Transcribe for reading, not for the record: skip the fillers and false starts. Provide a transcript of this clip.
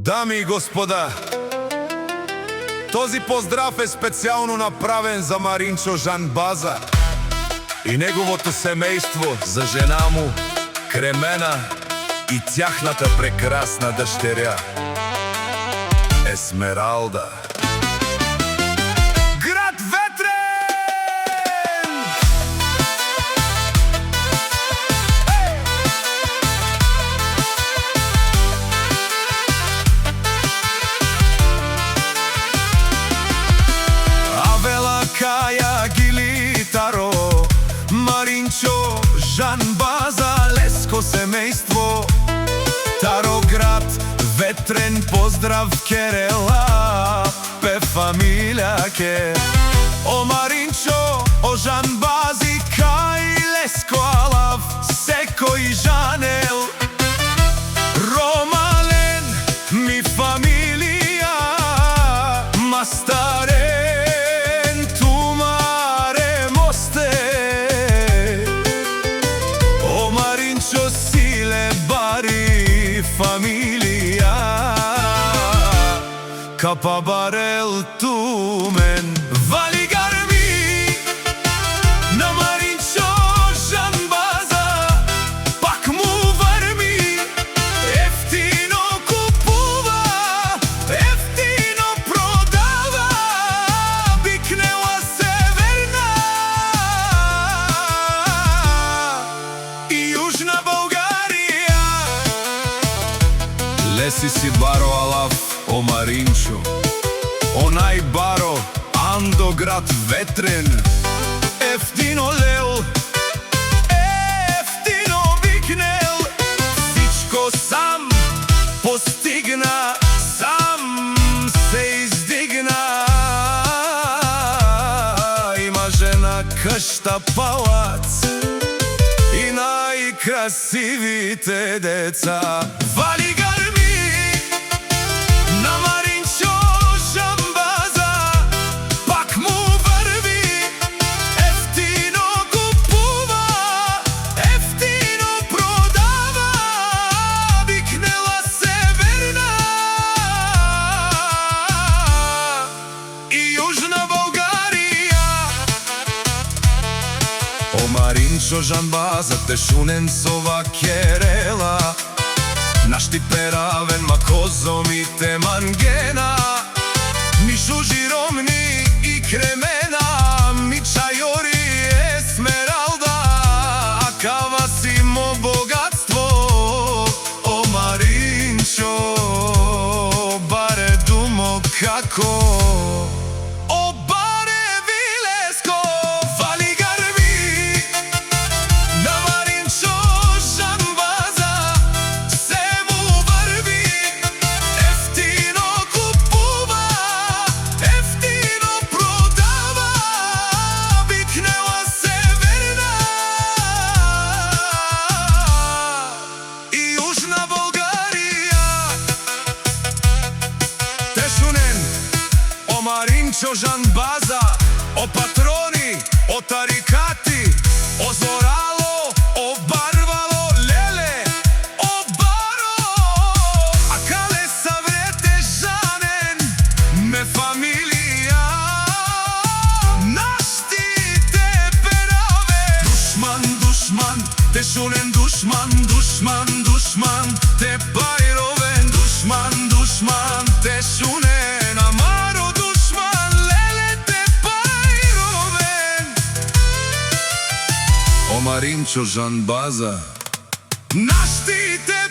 Дами и господа, този поздрав е специално направен за Маринчо Жанбаза и неговото семейство, за жена му Кремена и тяхната прекрасна дъщеря Есмералда. Град Ветрен! Авела Кая Гилитаро, Маринчо Жанбаза, Леско семейство, Таро град Ветрен, поздрав Керела, пе фамилия ке. О Маринчо, о Жанбази, Кај Леско Алав, секој Жанел, Ромален, ми фамилија, Мастарен, Тумаре, Мосте. О Маринчо, Силе, Бари, фамилија, Капабарел, Тумен, Вали Гарми. На Маринчо Жанбаза пак му варми, ефтино купува, ефтино продава, бикнела Северна и Южна Българија. Леси си баро Алав, о Маринчо, онај баро Андо град Ветрен, ефтино лел, ефтино викнел, всичко сам постигна, сам се издигна. Има жена, къща, палац и најкрасивите деца. Вали Гарми. На Маринчо Жанбаза пак му върви, ефтино купува, ефтино продава, викнела Северна и Южна Българија. О Маринчо Жанбаза, те шунен сова Керела, нашти перавен макозомите мангена, Мишу Жиромни и Кремена, Мичайори Есмералда, акава си мо богатство. О Маринчо, баре думо како, о баре вилеско, Вали Гарми. На Маринчо Жанбаза се му върви, ефтино купува, ефтино продава, викнела Северна и Южна Българија. Те шунен, о Маринчо Жанбаза, о патрони, о тарикати, о зорало, о барвало, леле, о баро, а кале саврете жанен, ме фамилија, нашти те пераве. Душман, душман, те шунен душман, душман, душман, те бајровен, душман, душман, те шунен, амаро душман, леле, те бајровен. О Маринчо Жанбаза, нашти те